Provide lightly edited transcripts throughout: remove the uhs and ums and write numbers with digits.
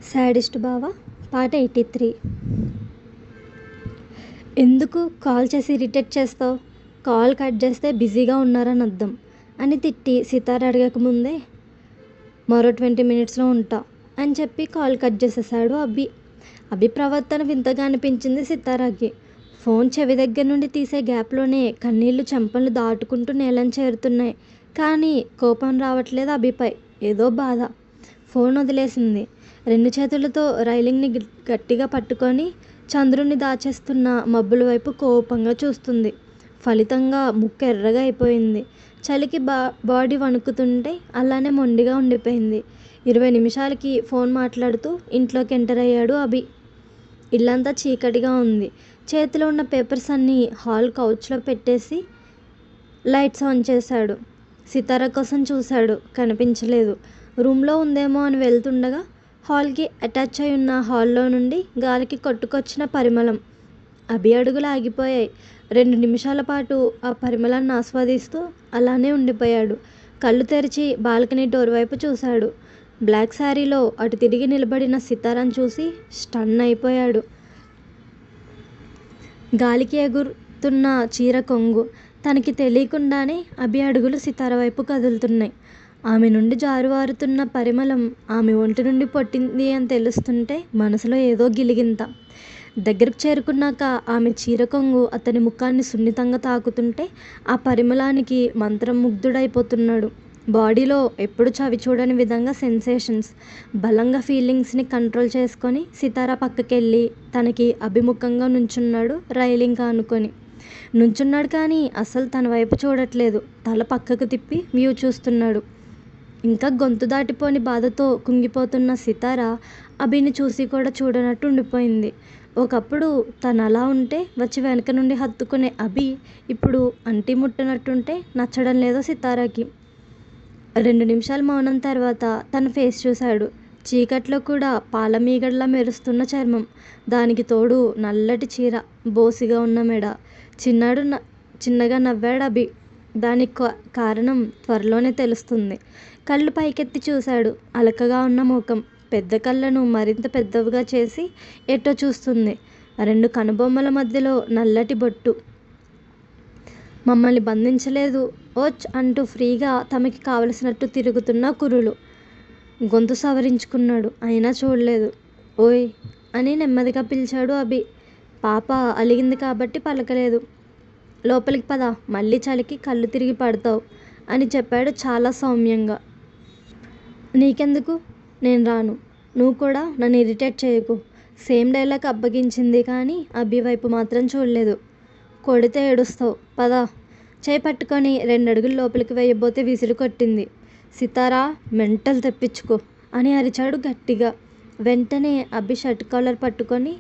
Sadist బావ పాట 83. ఎందుకు కాల్ చేసి ఇరిటేట్ చేస్తావు? కాల్ కట్ చేస్తే బిజీగా ఉన్నారని అర్థం అని తిట్టి సితార అడగకముందే మరో 20 మినిట్స్లో ఉంటా అని చెప్పి కాల్ కట్ చేసేసాడు అభి. అభి ప్రవర్తన వింతగా అనిపించింది సితారాకి. ఫోన్ చెవి దగ్గర నుండి తీసే గ్యాప్లోనే కన్నీళ్లు చెంపలు దాటుకుంటూ నేలని చేరుతున్నాయి. కానీ కోపం రావట్లేదు అభిపై, ఏదో బాధ. ఫోన్ వదిలేసింది. 2 చేతులతో రైలింగ్ని గట్టిగా పట్టుకొని చంద్రుని దాచేస్తున్న మబ్బుల వైపు కోపంగా చూస్తుంది. ఫలితంగా ముక్కు ఎర్రగా అయిపోయింది. చలికి బాడీ వణుకుతుంటే అలానే మొండిగా ఉండిపోయింది. 20 నిమిషాలకి ఫోన్ మాట్లాడుతూ ఇంట్లోకి ఎంటర్ అయ్యాడు అభి. ఇల్లంతా చీకటిగా ఉంది. చేతిలో ఉన్న పేపర్స్ అన్నీ హాల్ కౌచ్లో పెట్టేసి లైట్స్ ఆన్ చేశాడు. సితార కోసం చూశాడు, కనిపించలేదు. రూమ్లో ఉందేమో అని వెళ్తుండగా హాల్కి అటాచ్ అయి ఉన్న హాల్లో నుండి గాలికి కొట్టుకొచ్చిన పరిమళం. అభి అడుగులు ఆగిపోయాయి. 2 నిమిషాల పాటు ఆ పరిమళాన్ని ఆస్వాదిస్తూ అలానే ఉండిపోయాడు. కళ్ళు తెరిచి బాల్కనీ డోర్ వైపు చూశాడు. బ్లాక్ శారీలో అటు తిరిగి నిలబడిన సితారాను చూసి స్టన్ అయిపోయాడు. గాలికి ఎగురుతున్న చీర కొంగు. తనకి తెలియకుండానే అభి అడుగులు సితార వైపు కదులుతున్నాయి. ఆమె నుండి జారువారుతున్న పరిమళం ఆమె ఒంటి నుండి పొట్టింది అని తెలుస్తుంటే మనసులో ఏదో గిలిగింత. దగ్గరకు చేరుకున్నాక ఆమె చీర కొంగు అతని ముఖాన్ని సున్నితంగా తాకుతుంటే ఆ పరిమళానికి మంత్రముగ్ధుడైపోతున్నాడు. బాడీలో ఎప్పుడు చవి చూడని విధంగా సెన్సేషన్స్, బలంగా ఫీలింగ్స్ని కంట్రోల్ చేసుకొని సితార పక్కకెళ్ళి తనకి అభిముఖంగా నుంచున్నాడు. రైలింగ్ ఆనుకొని నుంచున్నాడు కానీ అసలు తన వైపు చూడట్లేదు. తల పక్కకు తిప్పి వ్యూ చూస్తున్నాడు. ఇంకా గొంతు దాటిపోని బాధతో కుంగిపోతున్న సితార అభిని చూసి కూడా చూడనట్టు ఉండిపోయింది. ఒకప్పుడు తను అలా ఉంటే వచ్చి వెనక నుండి హత్తుకునే అభి ఇప్పుడు అంటి ముట్టనట్టుంటే నచ్చడం లేదో సితారాకి. 2 నిమిషాల మౌనం తర్వాత తన ఫేస్ చూశాడు. చీకట్లో కూడా పాలమీగడలా మెరుస్తున్న చర్మం, దానికి తోడు నల్లటి చీర, బోసిగా ఉన్న మెడ. చిన్నగా నవ్వాడు అభి. దానికి కారణం త్వరలోనే తెలుస్తుంది. కళ్ళు పైకెత్తి చూశాడు. అలకగా ఉన్న ముఖం పెద్ద కళ్ళను మరింత పెద్దవిగా చేసి ఎటో చూస్తుంది. 2 కనుబొమ్మల మధ్యలో నల్లటి బొట్టు. మమ్మల్ని బంధించలేదు ఓచ్ అంటూ ఫ్రీగా తమకి కావలసినట్టు తిరుగుతున్న కురులు. గొంతు సవరించుకున్నాడు, అయినా చూడలేదు. ఓయ్ అని నెమ్మదిగా పిలిచాడు అభి. పాప అలిగింది కాబట్టి పలకలేదు. లోపలికి పద, మళ్ళీ చలికి కళ్ళు తిరిగి పడతావు అని చెప్పాడు చాలా సౌమ్యంగా. నీకెందుకు, నేను రాను. నువ్వు కూడా నన్ను ఇరిటేట్ చేయకు. సేమ్ డైలాగ్ అప్పగించింది కానీ అభి వైపు మాత్రం చూడలేదు. కొడితే ఏడుస్తావు, పద. చేయి పట్టుకొని 2 అడుగులు లోపలికి వేయబోతే విసిరి కొట్టింది. సితారా, మెంటల్ తెప్పించుకో అని అరిచాడు గట్టిగా. వెంటనే అభి షర్ట్ కాలర్ పట్టుకొని,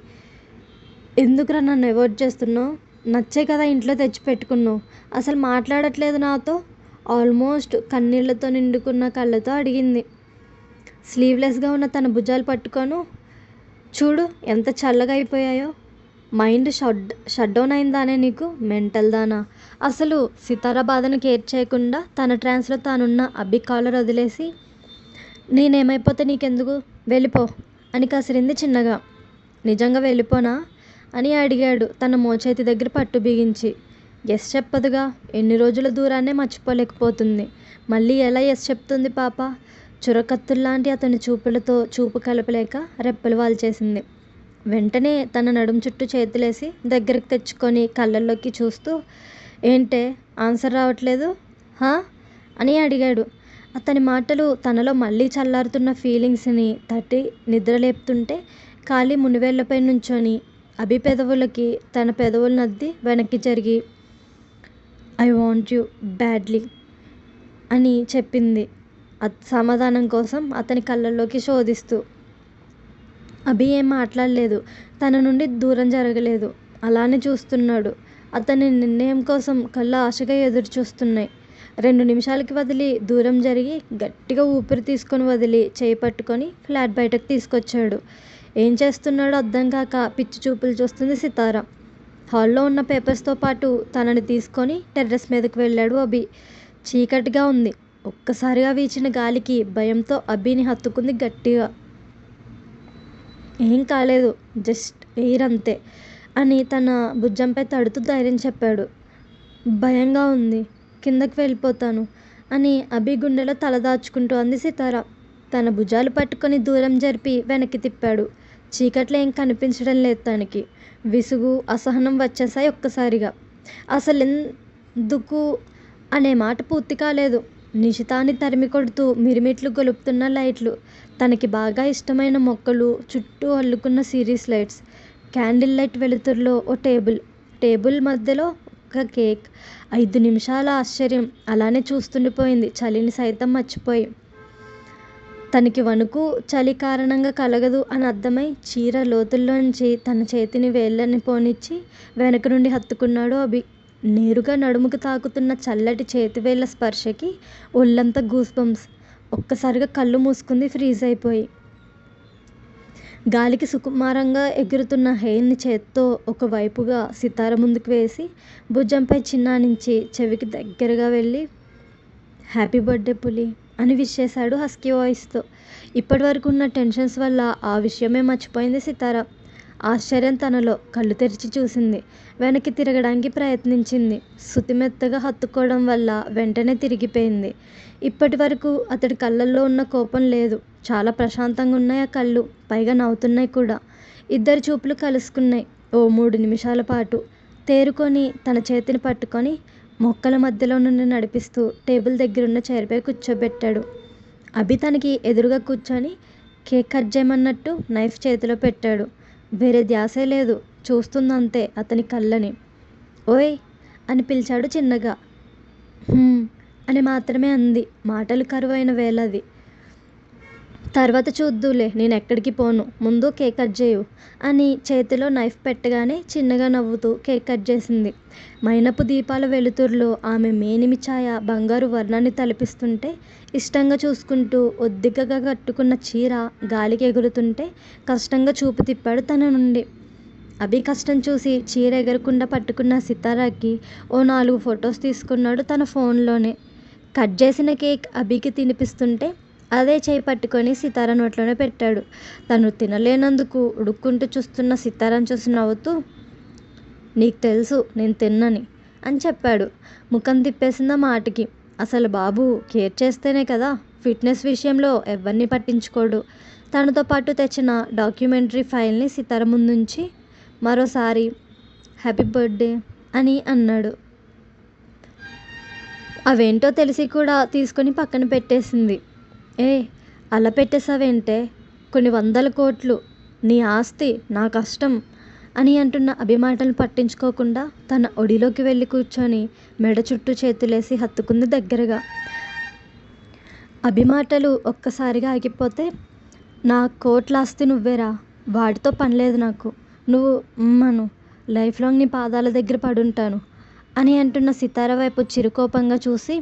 ఎందుకురా నన్ను అవాయిడ్ చేస్తున్నావు? నచ్చే కదా ఇంట్లో తెచ్చిపెట్టుకున్నావు. అసలు మాట్లాడట్లేదు నాతో? ఆల్మోస్ట్ కన్నీళ్లతో నిండుకున్న కళ్ళతో అడిగింది. స్లీవ్లెస్గా ఉన్న తన భుజాలు పట్టుకొను. చూడు ఎంత చల్లగా అయిపోయాయో. మైండ్ షట్ డౌన్ అయిందానే నీకు, మెంటల్ దానా? అసలు సితార బాధను కేర్ చేయకుండా తన ట్రాన్స్లో తానున్న అభి కాలర్ వదిలేసి, నేనేమైపోతే నీకెందుకు, వెళ్ళిపో అని కసిరింది చిన్నగా. నిజంగా వెళ్ళిపోనా అని అడిగాడు తన మోచేతి దగ్గర పట్టు బిగించి. ఎస్ చెప్పదుగా, ఎన్ని రోజుల దూరాన్నే మర్చిపోలేకపోతుంది. మళ్ళీ ఎలా ఎస్ చెప్తుంది పాప? చురకత్తుల్లాంటి అతని చూపులతో చూపు కలపలేక రెప్పలు వాల్చేసింది. వెంటనే తన నడుం చుట్టూ చేతులేసి దగ్గరికి తెచ్చుకొని కళ్ళల్లోకి చూస్తూ, ఏంటే ఆన్సర్ రావట్లేదు హా అని అడిగాడు. అతని మాటలు తనలో మళ్ళీ చల్లారుతున్న ఫీలింగ్స్ని తట్టి నిద్రలేపుతుంటే ఖాళీ మునివేళ్లపై నుంచొని అభి పెదవులకి తన పెదవులను అద్ది వెనక్కి జరిగి, ఐ వాంట్ యూ బ్యాడ్లీ అని చెప్పింది సమాధానం కోసం అతని కళ్ళల్లోకి శోధిస్తూ. అభి ఏం మాట్లాడలేదు. తన నుండి దూరం జరగలేదు. అలానే చూస్తున్నాడు. అతని నిర్ణయం కోసం కళ్ళు ఆశగా ఎదురు చూస్తున్నాయి. 2 నిమిషాలకి వదిలి దూరం జరిగి గట్టిగా ఊపిరి తీసుకొని వదిలి చేయి పట్టుకొని ఫ్లాట్ బయటకు తీసుకొచ్చాడు. ఏం చేస్తున్నాడో అర్థం కాక పిచ్చి చూపులు చూస్తుంది సితార. హాల్లో ఉన్న పేపర్స్తో పాటు తనని తీసుకొని టెర్రస్ మీదకు వెళ్ళాడు అభి. చీకటిగా ఉంది. ఒక్కసారిగా వీచిన గాలికి భయంతో అభిని హత్తుకుంది గట్టిగా. ఏం కాలేదు, జస్ట్ ఎయిర్ అంతే అని తన భుజంపై తడుతూ ధైర్యం చెప్పాడు. భయంగా ఉంది, కిందకి వెళ్ళిపోతాను అని అభి గుండెలో తలదాచుకుంటూ అంది సితార. తన భుజాలు పట్టుకొని దూరం జరిపి వెనక్కి తిప్పాడు. చీకట్లో ఏం కనిపించడం లేదు తనకి. విసుగు, అసహనం వచ్చేసాయి ఒక్కసారిగా. అసలెందుకు అనే మాట పూర్తి కాలేదు. నిశితాన్ని తరిమి కొడుతూ మిరిమిట్లు గొలుపుతున్న లైట్లు, తనకి బాగా ఇష్టమైన మొక్కలు, చుట్టూ అల్లుకున్న సిరీస్ లైట్స్, క్యాండిల్ లైట్ వెలుతురులో ఓ టేబుల్ మధ్యలో ఒక కేక్. 5 నిమిషాల ఆశ్చర్యం. అలానే చూస్తుండిపోయింది, చలిని సైతం మర్చిపోయి. తనకి వణుకు చలి కారణంగా కలగదు అని అర్థమై చీర లోతుల్లోంచి తన చేతిని వేళ్ళని పోనిచ్చి వెనక నుండి హత్తుకున్నాడు అభి. నేరుగా నడుముకు తాకుతున్న చల్లటి చేతివేళ్ల స్పర్శకి ఒళ్ళంతా గూస్ బంప్స్. ఒక్కసారిగా కళ్ళు మూసుకుంది ఫ్రీజ్ అయిపోయి. గాలికి సుకుమారంగా ఎగురుతున్న హెయిర్ని చేత్తో ఒకవైపుగా సితార ముందుకు వేసి భుజంపై చిన్నానించి చెవికి దగ్గరగా వెళ్ళి హ్యాపీ బర్త్డే పులి అని విష్ చేశాడు హస్కీ వాయిస్తో. ఇప్పటివరకు ఉన్న టెన్షన్స్ వల్ల ఆ విషయమే మర్చిపోయింది సితార. ఆశ్చర్యం తనలో. కళ్ళు తెరిచి చూసింది. వెనక్కి తిరగడానికి ప్రయత్నించింది. శృతిమెత్తగా హత్తుకోవడం వల్ల వెంటనే తిరిగిపోయింది. ఇప్పటి వరకు అతడి కళ్ళల్లో ఉన్న కోపం లేదు. చాలా ప్రశాంతంగా ఉన్నాయి ఆ కళ్ళు. పైగా నవ్వుతున్నాయి కూడా. ఇద్దరి చూపులు కలుసుకున్నాయి. ఓ 3 నిమిషాల పాటు. తేరుకొని తన చేతిని పట్టుకొని మొక్కల మధ్యలో నుండి నడిపిస్తూ టేబుల్ దగ్గరున్న చైర్పై కూర్చోబెట్టాడు. అభి తనకి ఎదురుగా కూర్చొని కేక్ కట్ చేయమన్నట్టు నైఫ్ చేతిలో పెట్టాడు. వేరే ధ్యాసే లేదు. చూస్తుందంతే అతని కళ్ళని. ఓయ్ అని పిలిచాడు చిన్నగా. అని మాత్రమే అంది. మాటలు కరువైన వేళది. తర్వాత చూద్దులే, నేనెక్కడికి పోను, ముందు కేక్ కట్ చేయు అని చేతిలో నైఫ్ పెట్టగానే చిన్నగా నవ్వుతూ కేక్ కట్ చేసింది. మైనపు దీపాల వెలుతురులో ఆమె మేనిమి ఛాయ బంగారు వర్ణాన్ని తలపిస్తుంటే ఇష్టంగా చూసుకుంటూ ఒద్దికగా కట్టుకున్న చీర గాలికి ఎగురుతుంటే కష్టంగా చూపు తిప్పాడు తన నుండి. అభి కష్టం చూసి చీర ఎగరకుండా పట్టుకున్న సితారాకి ఓ 4 ఫొటోస్ తీసుకున్నాడు తన ఫోన్లోనే. కట్ చేసిన కేక్ అభికి తినిపిస్తుంటే అదే చేయి పట్టుకొని సితార నోట్లోనే పెట్టాడు. తను తినలేనందుకు ఉడుక్కుంటూ చూస్తున్న సితారాని చూసి నవ్వుతూ, నీకు తెలుసు నేను తిన్నని అని చెప్పాడు. ముఖం తిప్పేసింది ఆ మాటకి. అసలు బాబు కేర్ చేస్తేనే కదా, ఫిట్నెస్ విషయంలో ఎవరిని పట్టించుకోడు. తనతో పాటు తెచ్చిన డాక్యుమెంటరీ ఫైల్ని సితార ముందుంచి మరోసారి హ్యాపీ బర్త్డే అని అన్నాడు. అవేంటో తెలిసి కూడా తీసుకొని పక్కన పెట్టేసింది. అలా పెట్టేసావేంటే, కొన్ని 100 కోట్లు నీ ఆస్తి, నా కష్టం అని అంటున్న అభిమాటలు పట్టించుకోకుండా తన ఒడిలోకి వెళ్ళి కూర్చొని మెడ చుట్టూ చేతులేసి హత్తుకుంది దగ్గరగా. అభిమాటలు ఒక్కసారిగా ఆగిపోతే, నా కోట్ల ఆస్తి నువ్వేరా, వాటితో పనిలేదు నాకు, నువ్వు అను, లైఫ్ లాంగ్ నీ పాదాల దగ్గర పడుంటాను అని అంటున్న సితార వైపు చిరుకోపంగా చూసి,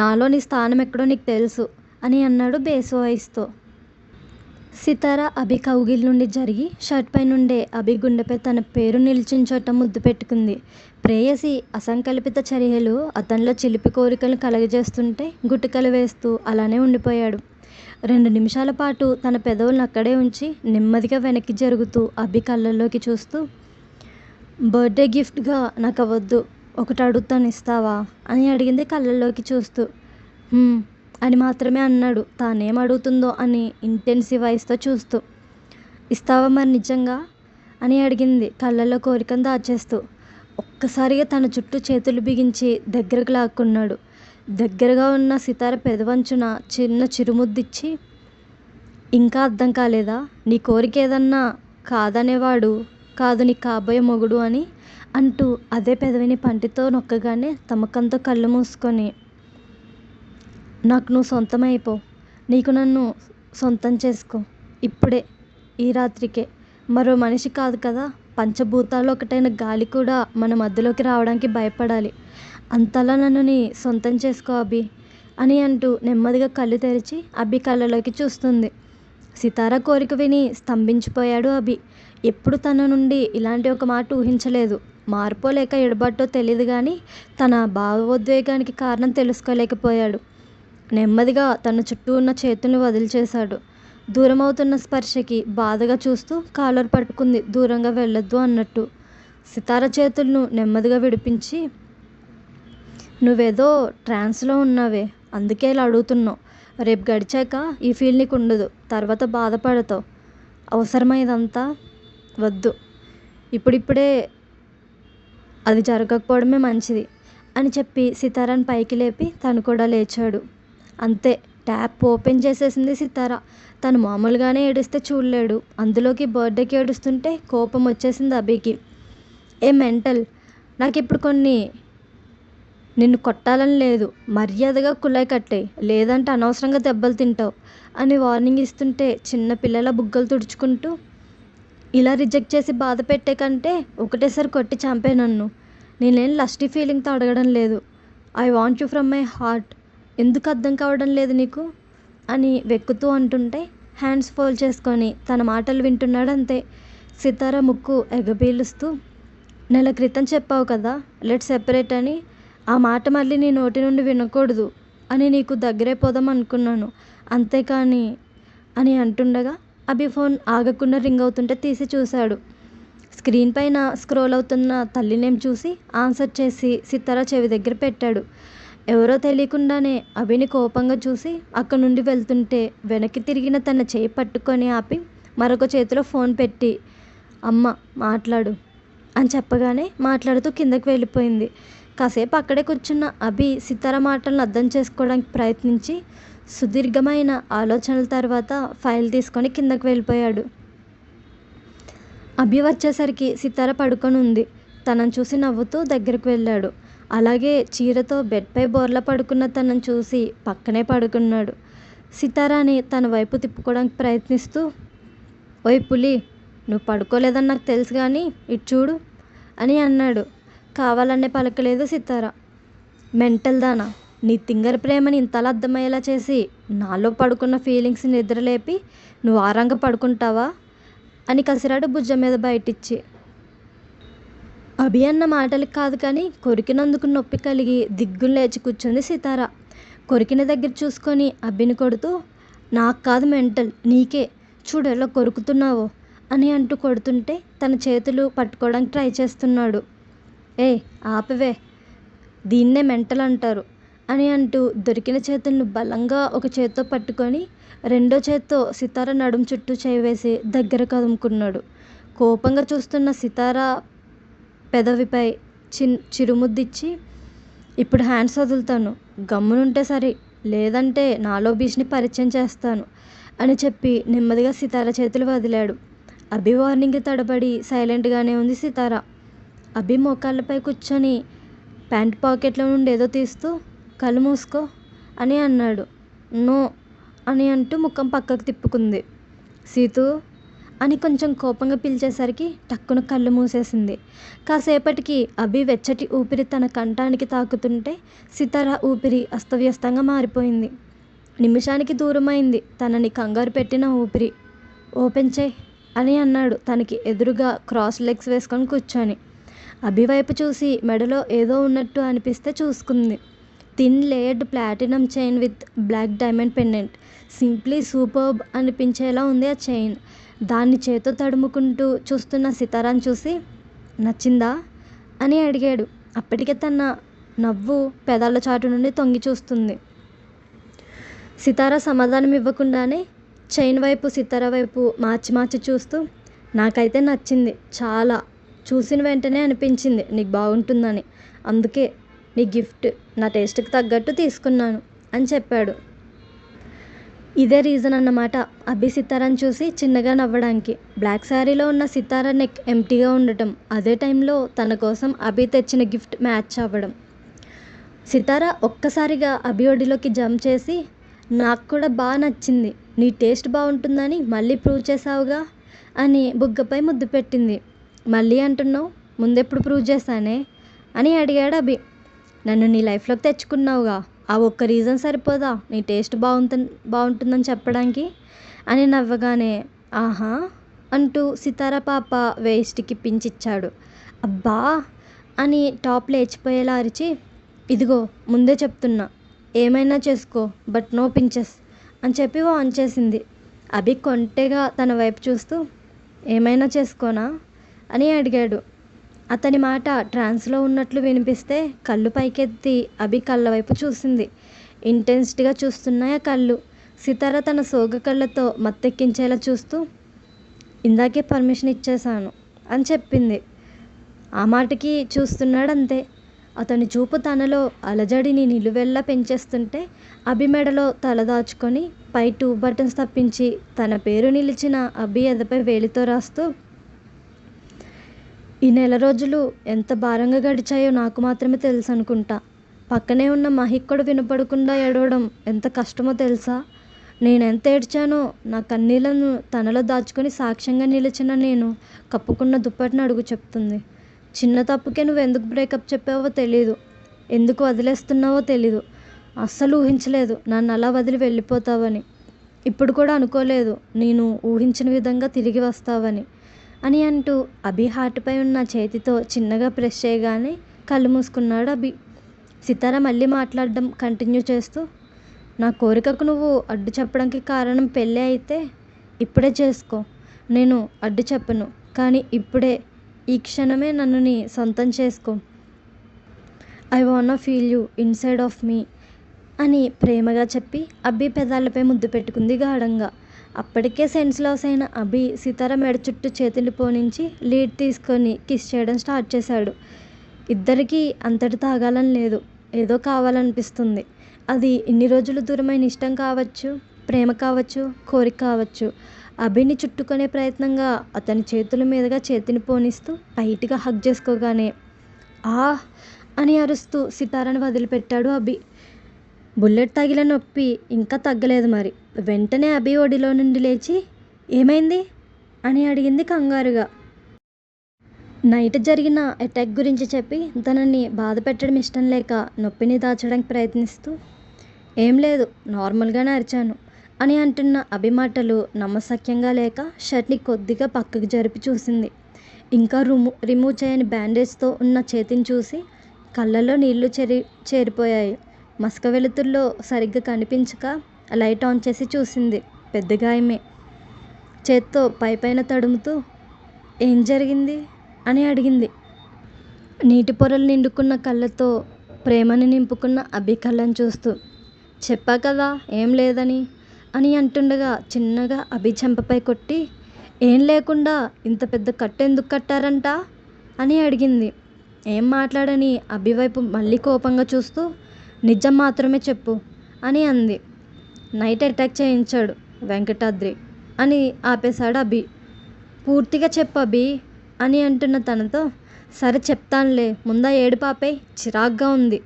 నాలో నీ స్థానం ఎక్కడో నీకు తెలుసు అని అన్నాడు బేస్ వాయిస్తో. సితార అభి కౌగిల్ నుండి జరిగి షర్ట్ పై నుండే అభి గుండెపై తన పేరు నిలిచిన చోట ముద్దు పెట్టుకుంది. ప్రేయసి అసంకల్పిత చర్యలు అతనిలో చిలిపి కోరికలు కలగజేస్తుంటే గుటకలు వేస్తూ అలానే ఉండిపోయాడు. 2 నిమిషాల పాటు తన పెదవులను అక్కడే ఉంచి నెమ్మదిగా వెనక్కి జరుగుతూ అభి కళ్ళల్లోకి చూస్తూ, బర్త్డే గిఫ్ట్గా నాకు అవద్దు, ఒకటి అడుగుతాను ఇస్తావా అని అడిగింది కళ్ళల్లోకి చూస్తూ. అని మాత్రమే అన్నాడు తానేం అడుగుతుందో అని ఇంటెన్సివ్ వాయిస్తో చూస్తూ. ఇస్తావా మరి నిజంగా అని అడిగింది కళ్ళల్లో కోరికను దాచేస్తూ. ఒక్కసారిగా తన చుట్టూ చేతులు బిగించి దగ్గరకు లాక్కున్నాడు. దగ్గరగా ఉన్న సితార పెదవంచున చిన్న చిరుముద్దిచ్చి, ఇంకా అర్థం కాలేదా, నీ కోరిక ఏదన్నా కాదనేవాడు కాదు నీ కాబోయే మొగుడు అని అంటూ అదే పెదవిని పంటితో నొక్కగానే తమకంతో కళ్ళు మూసుకొని, నాకు నువ్వు సొంతమైపో, నీకు నన్ను సొంతం చేసుకో, ఇప్పుడే, ఈ రాత్రికే. మరో మనిషి కాదు కదా, పంచభూతాల్లో ఒకటైన గాలి కూడా మన మధ్యలోకి రావడానికి భయపడాలి. అంతలా నన్ను నీ సొంతం చేసుకో అభి అని అంటూ నెమ్మదిగా కళ్ళు తెరిచి అభి కళ్ళలోకి చూస్తుంది. సితార కోరిక విని స్తంభించిపోయాడు అభి. ఎప్పుడు తన నుండి ఇలాంటి ఒక మాట ఊహించలేదు. మార్పో లేక ఎడబాటో తెలియదు కానీ తన భావోద్వేగానికి కారణం తెలుసుకోలేకపోయాడు. నెమ్మదిగా తన చుట్టూ ఉన్న చేతుల్ని వదిలిచేశాడు. దూరమవుతున్న స్పర్శకి బాధగా చూస్తూ కాలర్ పట్టుకుంది, దూరంగా వెళ్ళొద్దు అన్నట్టు. సితార చేతులను నెమ్మదిగా విడిపించి, నువ్వేదో ట్రాన్స్లో ఉన్నావే, అందుకే ఇలా అడుగుతున్నావు. రేపు గడిచాక ఈ ఫీల్ నీకు ఉండదు, తర్వాత బాధపడతావు. అవసరమా ఇదంతా? వద్దు, ఇప్పుడిప్పుడే అది జరగకపోవడమే మంచిది అని చెప్పి సితారాని పైకి లేపి తను కూడా లేచాడు. అంతే, ట్యాప్ ఓపెన్ చేసేసింది సితార. తను మామూలుగానే ఏడుస్తే చూడలేడు, అందులోకి బర్త్డేకి ఏడుస్తుంటే కోపం వచ్చేసింది అభికి. ఏ మెంటల్, నాకు ఇప్పుడు నిన్ను కొట్టాలని లేదు, మర్యాదగా కులాయి కట్టాయి, లేదంటే అనవసరంగా దెబ్బలు తింటావు అని వార్నింగ్ ఇస్తుంటే చిన్న పిల్లల బుగ్గలు తుడుచుకుంటూ, ఇలా రిజెక్ట్ చేసి బాధ పెట్టే కంటే ఒకటేసారి కొట్టి చంపే నన్ను. నేనేం లస్టీ ఫీలింగ్తో అడగడం లేదు, I want you from my heart. ఎందుకు అర్థం కావడం లేదు నీకు అని వెక్కుతూ అంటుంటే హ్యాండ్స్ ఫోల్డ్ చేసుకొని తన మాటలు వింటున్నాడు అంతే. సితార ముక్కు ఎగబీలుస్తూ, నెల క్రితం చెప్పావు కదా లెట్ సెపరేట్ అని, ఆ మాట మళ్ళీ నీ నోటి నుండి వినకూడదు అని నీకు దగ్గరైపోదాం అనుకున్నాను, అంతేకాని అని అంటుండగా అభి ఫోన్ ఆగకుండా రింగ్ అవుతుంటే తీసి చూశాడు. స్క్రీన్ పైన స్క్రోల్ అవుతున్న తల్లి నేమ్ చూసి ఆన్సర్ చేసి సితార చెవి దగ్గర పెట్టాడు. ఎవరో తెలియకుండానే అభిని కోపంగా చూసి అక్కడి నుండి వెళ్తుంటే వెనక్కి తిరిగిన తన చేయి పట్టుకొని ఆపి మరొక చేతిలో ఫోన్ పెట్టి, అమ్మ మాట్లాడు అని చెప్పగానే మాట్లాడుతూ కిందకి వెళ్ళిపోయింది. కాసేపు అక్కడే కూర్చున్న అభి సితార మాటలను అర్థం చేసుకోవడానికి ప్రయత్నించి సుదీర్ఘమైన ఆలోచనల తర్వాత ఫైల్ తీసుకొని కిందకి వెళ్ళిపోయాడు. అభి వచ్చేసరికి సితార పడుకొని ఉంది. తనను చూసి నవ్వుతూ దగ్గరకు వెళ్ళాడు. అలాగే చీరతో బెడ్పై బోర్లా పడుకున్న తనను చూసి పక్కనే పడుకున్నాడు. సితారాని తన వైపు తిప్పుకోవడానికి ప్రయత్నిస్తూ, ఓయ్ పులి, నువ్వు పడుకోలేదని నాకు తెలుసు కానీ ఇటు చూడు అని అన్నాడు. కావాలనే పలకలేదు సితార. మెంటల్ దానా, నీ తింగర ప్రేమని ఇంతలా అర్థమయ్యేలా చేసి నాలో పడుకున్న ఫీలింగ్స్ నిద్రలేపి నువ్వు ఆరంగా పడుకుంటావా అని కసిరాడు భుజం మీద బయటిచ్చి. అభి అన్న మాటలకు కాదు కానీ కొరికినందుకు నొప్పి కలిగి దిగ్గులు లేచి కూర్చుంది సితార. కొరికిన దగ్గర చూసుకొని అభిని కొడుతూ, నాకు కాదు మెంటల్, నీకే, చూడు ఎలా కొరుకుతున్నావో అని అంటూ కొడుతుంటే తన చేతులు పట్టుకోవడానికి ట్రై చేస్తున్నాడు. ఏ ఆపవే, దీన్నే మెంటల్ అంటారు అని అంటూ దొరికిన చేతులను బలంగా ఒక చేత్తో పట్టుకొని రెండో చేత్తో సితార నడుం చుట్టూ చేయి వేసి దగ్గర కదుముకున్నాడు. కోపంగా చూస్తున్న సితార పెదవిపై చిరుముద్దిచ్చి, ఇప్పుడు హ్యాండ్స్ వదులుతాను, గమ్మునుంటే సరే, లేదంటే నాలో బీచ్ని పరిచయం చేస్తాను అని చెప్పి నెమ్మదిగా సితార చేతులు వదిలాడు. అభి వార్నింగ్కి తడబడి సైలెంట్గానే ఉంది సితార. అభి మోకాళ్ళపై కూర్చొని ప్యాంట్ పాకెట్లో నుండి ఏదో తీస్తూ, కళ్ళు మూసుకో అని అన్నాడు. నో అని అంటూ ముఖం పక్కకు తిప్పుకుంది. సీతూ అని కొంచెం కోపంగా పిలిచేసరికి టక్కున కళ్ళు మూసేసింది. కాసేపటికి అభి వెచ్చటి ఊపిరి తన కంఠానికి తాకుతుంటే సితార ఊపిరి అస్తవ్యస్తంగా మారిపోయింది. నిమిషానికి దూరమైంది తనని కంగారు పెట్టిన ఊపిరి. ఓపెన్ చేయి అని అన్నాడు తనకి ఎదురుగా క్రాస్ లెగ్స్ వేసుకొని కూర్చొని. అభి వైపు చూసి మెడలో ఏదో ఉన్నట్టు అనిపిస్తే చూసుకుంది. Thin layered platinum chain with black diamond pendant. Simply superb అనిపించేలా ఉంది ఆ చైన్. దాన్ని చేతో తడుముకుంటూ చూస్తున్న సితారాని చూసి, నచ్చిందా అని అడిగాడు. అప్పటికే తన నవ్వు పెదాల చాటు నుండి తొంగి చూస్తుంది. సితార సమాధానం ఇవ్వకుండానే చైన్ వైపు సితార వైపు మార్చి మార్చి చూస్తూ, నాకైతే నచ్చింది చాలా, చూసిన వెంటనే అనిపించింది నీకు బాగుంటుందని, అందుకే నీ గిఫ్ట్ నా టేస్ట్కి తగ్గట్టు తీసుకున్నాను అని చెప్పాడు. ఇదే రీజన్ అన్నమాట అభి సితారాని చూసి చిన్నగా నవ్వడానికి. బ్లాక్ శారీలో ఉన్న సితార నెక్ ఎంటీగా ఉండటం, అదే టైంలో తన కోసం అభి తెచ్చిన గిఫ్ట్ మ్యాచ్ అవ్వడం. సితార ఒక్కసారిగా అభి ఒడిలోకి జంప్ చేసి, నాకు కూడా బాగా నచ్చింది, నీ టేస్ట్ బాగుంటుందని మళ్ళీ ప్రూవ్ చేసావుగా అని బుగ్గపై ముద్దు పెట్టింది. మళ్ళీ అంటున్నావు, ముందెప్పుడు ప్రూవ్ చేశానే అని అడిగాడు అభి. నన్ను నీ లైఫ్లోకి తెచ్చుకున్నావుగా, ఆ ఒక్క రీజన్ సరిపోదా నీ టేస్ట్ బాగుంటుందని చెప్పడానికి అని నవ్వగానే, ఆహా అంటూ సితార పాప వేస్ట్కి పించిచ్చాడు. అబ్బా అని టాప్ లేచిపోయేలా అరిచి, ఇదిగో ముందే చెప్తున్నా, ఏమైనా చేసుకో బట్ నో పించెస్ అని చెప్పి ఆన్ చేసింది. అభి కొంటెగా తన వైపు చూస్తూ ఏమైనా చేసుకోనా అని అడిగాడు. అతని మాట ట్రాన్స్లో ఉన్నట్లు వినిపిస్తే కళ్ళు పైకెత్తి అభి కళ్ళ వైపు చూసింది. ఇంటెన్స్డ్గా చూస్తున్నాయి ఆ కళ్ళు. సితార తన సోగ కళ్ళతో మత్తెక్కించేలా చూస్తూ ఇందాకే పర్మిషన్ ఇచ్చేశాను అని చెప్పింది. ఆ మాటకి చూస్తున్నాడంతే. అతని చూపు తనలో అలజడిని నిలువెల్లా పెంచేస్తుంటే అభి మెడలో తల దాచుకొని పై 2 బటన్స్ తప్పించి తన పేరు నిలిచిన అభి ఎదపై వేలితో రాస్తూ ఈ నెల రోజులు ఎంత భారంగా గడిచాయో నాకు మాత్రమే తెలుసు అనుకుంటా. పక్కనే ఉన్న మహిక్ కూడా వినపడకుండా ఏడవడం ఎంత కష్టమో తెలుసా? నేనెంత ఏడ్చానో. నా కన్నీళ్లను తనలో దాచుకొని సాక్ష్యంగా నిలిచిన నేను కప్పుకున్న దుప్పటిని అడుగు చెప్తుంది. చిన్న తప్పుకే నువ్వెందుకు బ్రేకప్ చెప్పావో తెలీదు. ఎందుకు వదిలేస్తున్నావో తెలీదు. అస్సలు ఊహించలేదు నన్ను అలా వదిలి వెళ్ళిపోతావని. ఇప్పుడు కూడా అనుకోలేదు నేను ఊహించిన విధంగా తిరిగి వస్తావని అని అంటూ అభి హార్ట్పై ఉన్న చేతితో చిన్నగా ప్రెస్ చేయగానే కళ్ళు మూసుకున్నాడు అభి. సితార మళ్ళీ మాట్లాడడం కంటిన్యూ చేస్తూ నా కోరికకు నువ్వు అడ్డు చెప్పడానికి కారణం పెళ్ళి అయితే ఇప్పుడే చేసుకో. నేను అడ్డు చెప్పను. కానీ ఇప్పుడే ఈ క్షణమే నన్ను నీ సొంతం చేసుకో. I want feel you inside of me అని ప్రేమగా చెప్పి అభి పెదాలపై ముద్దు పెట్టుకుంది గాఢంగా. అప్పటికే సెన్స్ లాస్ అయిన అభి సితార మెడ చుట్టూ చేతులు పోనించి లీడ్ తీసుకొని కిస్ చేయడం స్టార్ట్ చేశాడు. ఇద్దరికీ అంతటి తాగాలని లేదు. ఏదో కావాలనిపిస్తుంది. అది ఇన్ని రోజులు దూరమైన ఇష్టం కావచ్చు, ప్రేమ కావచ్చు, కోరిక కావచ్చు. అభిని చుట్టుకునే ప్రయత్నంగా అతని చేతుల మీదుగా చేతిని పోనిస్తూ టైట్గా హగ్ చేసుకోగానే ఆ అని అరుస్తూ సితారను వదిలిపెట్టాడు అభి. బుల్లెట్ తగిలిన నొప్పి ఇంకా తగ్గలేదు మరి. వెంటనే అభి ఒడిలో నుండి లేచి ఏమైంది అని అడిగింది కంగారుగా. నైట్ జరిగిన అటాక్ గురించి చెప్పి తనని బాధ పెట్టడం ఇష్టం లేక నొప్పిని దాచడానికి ప్రయత్నిస్తూ ఏం లేదు నార్మల్గానే అరిచాను అని అంటున్న అభి మాటలు నమ్మశక్యంగా లేక షర్ట్ని కొద్దిగా పక్కకు జరిపి చూసింది. ఇంకా రిమూవ్ చేయని బ్యాండేజ్తో ఉన్న చేతిని చూసి కళ్ళల్లో నీళ్లు చేరిపోయాయి. మసక వెలుతుల్లో సరిగ్గా కనిపించక లైట్ ఆన్ చేసి చూసింది. పెద్ద గాయమే. చేత్తో పైపైన తడుముతూ ఏం జరిగింది అని అడిగింది. నీటి పొరలు నిండుకున్న కళ్ళతో ప్రేమని నింపుకున్న అభి కళ్ళని చూస్తూ చెప్పా కదా ఏం లేదని అని అంటుండగా చిన్నగా అభి చెంపపై కొట్టి ఏం లేకుండా ఇంత పెద్ద కట్టు ఎందుకు కట్టారంట అని అడిగింది. ఏం మాట్లాడని అభి వైపు మళ్ళీ కోపంగా చూస్తూ నిజం మాత్రమే చెప్పు అని అంది. నైట్ అటాక్ చేయించాడు వెంకటాద్రి అని ఆపేశాడు అభి. పూర్తిగా చెప్పు అభి అని అంటున్న తనతో సరే చెప్తానులే ముందా ఏడు పాపై చిరాగ్గా ఉంది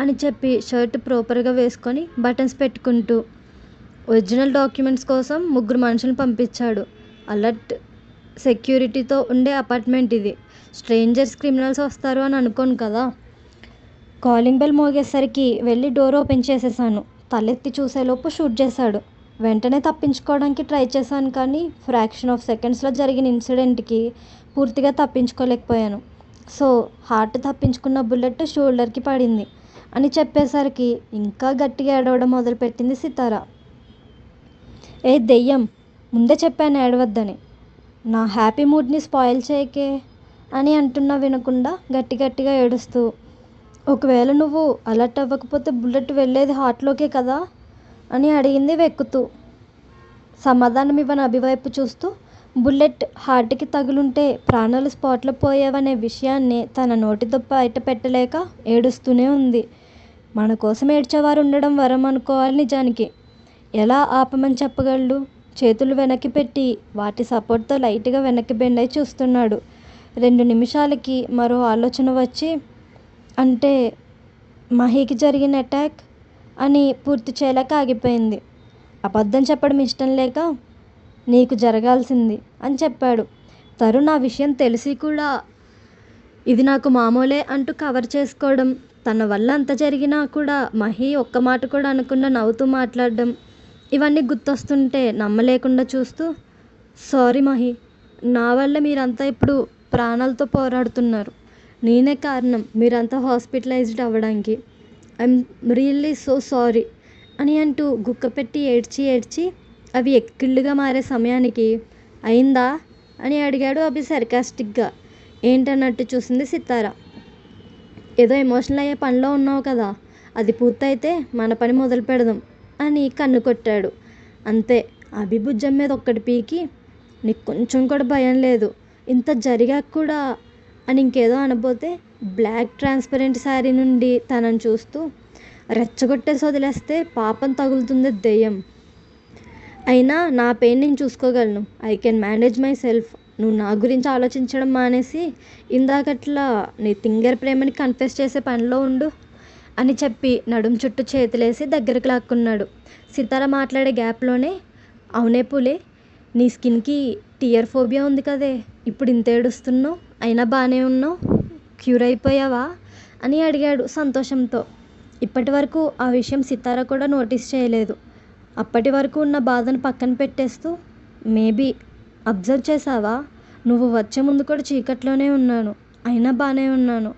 అని చెప్పి షర్ట్ ప్రాపర్గా వేసుకొని బటన్స్ పెట్టుకుంటూ ఒరిజినల్ డాక్యుమెంట్స్ కోసం 3 మనుషులను పంపించాడు. అలర్ట్ సెక్యూరిటీతో ఉండే అపార్ట్మెంట్ ఇది. స్ట్రేంజర్స్ క్రిమినల్స్ వస్తారు అని అనుకోను కదా. కాలింగ్ బెల్ మోగేసరికి వెళ్ళి డోర్ ఓపెన్ చేసేసాను. తలెత్తి చూసేలోపు షూట్ చేశాడు. వెంటనే తప్పించుకోవడానికి ట్రై చేశాను కానీ ఫ్రాక్షన్ ఆఫ్ సెకండ్స్లో జరిగిన ఇన్సిడెంట్కి పూర్తిగా తప్పించుకోలేకపోయాను. సో హార్ట్ తప్పించుకున్న బుల్లెట్ షోల్డర్కి పడింది అని చెప్పేసరికి ఇంకా గట్టిగా ఏడవడం మొదలుపెట్టింది సితార. ఏ దెయ్యం ముందే చెప్పాను ఏడవద్దని. నా హ్యాపీ మూడ్ని స్పాయిల్ చేయకే అని అంటున్నా వినకుండా గట్టి గట్టిగా ఏడుస్తూ ఒకవేళ నువ్వు అలర్ట్ అవ్వకపోతే బుల్లెట్ వెళ్ళేది హార్ట్లోకే కదా అని అడిగింది వెక్కుతూ. సమాధానం ఇవ్వని అభివైపు చూస్తూ బుల్లెట్ హార్ట్కి తగులుంటే ప్రాణాలు స్పాట్లో పోయేవనే విషయాన్ని తన నోటితో బయట పెట్టలేక ఏడుస్తూనే ఉంది. మన కోసం ఏడ్చేవారు ఉండడం వరం అనుకోవాలి నిజానికి. ఎలా ఆపమని చెప్పగలడు? చేతులు వెనక్కి పెట్టి వాటి సపోర్ట్తో లైట్గా వెనక్కి బెండ్ అయి చూస్తున్నాడు. 2 నిమిషాలకి మరో ఆలోచన వచ్చి అంటే మహికి జరిగిన అటాక్ అని పూర్తి చేయలేక ఆగిపోయింది. అబద్ధం చెప్పడం ఇష్టం లేక నీకు జరగాల్సింది అని చెప్పాడు. తరుణ్ ఆ విషయం తెలిసి కూడా ఇది నాకు మామూలే అంటూ కవర్ చేసుకోవడం, తన వల్ల అంత జరిగినా కూడా మహి ఒక్క మాట కూడా అనకుండా నవ్వుతూ మాట్లాడడం, ఇవన్నీ గుర్తొస్తుంటే నమ్మలేకుండా చూస్తూ సారీ మహి, నా వల్ల మీరంతా ఇప్పుడు ప్రాణాలతో పోరాడుతున్నారు. నేనే కారణం మీరంతా హాస్పిటలైజ్డ్ అవ్వడానికి. ఐఎమ్ రియల్లీ సో సారీ అని అంటూ గుక్కపెట్టి ఏడ్చి అవి ఎక్కిళ్ళుగా మారే సమయానికి అయిందా అని అడిగాడు అభి సర్కాస్టిక్గా. ఏంటన్నట్టు చూసింది సితార. ఏదో ఎమోషనల్ అయ్యే పనిలో ఉన్నావు కదా, అది పూర్తయితే మన పని మొదలు పెడదాం అని కన్ను కొట్టాడు. అంతే. అభి భుజం మీద ఒక్కటి పీకి, నీకు కొంచెం కూడా భయం లేదు, ఇంత జరిగాక కూడా అని ఇంకేదో అనబోతే బ్లాక్ ట్రాన్స్పరెంట్ శారీ నుండి తనని చూస్తూ రెచ్చగొట్టేసి వదిలేస్తే పాపం తగులుతుంది దెయ్యం. అయినా నా పెయిన్ నేను చూసుకోగలను. I can manage myself. నువ్వు నా గురించి ఆలోచించడం మానేసి ఇందాకట్లా నీ తింగర్ ప్రేమని కన్ఫెస్ చేసే పనిలో ఉండు అని చెప్పి నడుం చుట్టూ చేతులేసి దగ్గరకు లాక్కున్నాడు. సితార మాట్లాడే గ్యాప్లోనే, అవునే పూలే, నీ స్కిన్కి టియర్ ఫోబియా ఉంది కదే, ఇప్పుడు ఇంత ఏడుస్తున్నావు, అయినా బాగానే ఉన్నావు, క్యూర్ అయిపోయావా అని అడిగాడు సంతోషంతో. ఇప్పటి వరకు ఆ విషయం సితార కూడా నోటీస్ చేయలేదు. అప్పటి వరకు ఉన్న బాధను పక్కన పెట్టేస్తూ, మేబీ అబ్జర్వ్ చేసావా, నువ్వు వచ్చే ముందు కూడా చీకట్లోనే ఉన్నాను, అయినా బాగానే ఉన్నాను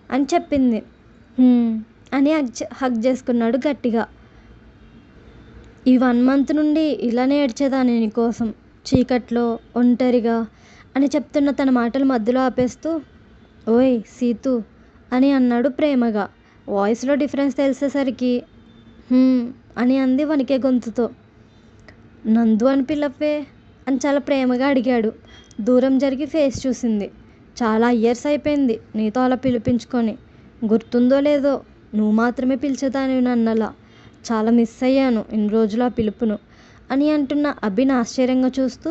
అని చెప్పింది. అని హగ్ చేసుకున్నాడు గట్టిగా. ఈ 1 month నుండి ఇలానే ఏడ్చేదాన్ని నీకోసం, చీకట్లో ఒంటరిగా అని చెప్తున్న తన మాటలు మధ్యలో ఆపేస్తూ, ఓయ్ సీతు అని అన్నాడు ప్రేమగా. వాయిస్లో డిఫరెన్స్ తెలిసేసరికి అని అంది వణికే గొంతుతో. నందు అని పిల్లవే అని చాలా ప్రేమగా అడిగాడు. దూరం జరిగి ఫేస్ చూసింది. చాలా ఇయర్స్ అయిపోయింది నీతో అలా పిలిపించుకొని, గుర్తుందో లేదో నువ్వు మాత్రమే పిలిచేదానివి నన్నలా. చాలా మిస్ అయ్యాను ఇన్ని రోజులు ఆ పిలుపును అని అంటున్న అభిని ఆశ్చర్యంగా చూస్తూ,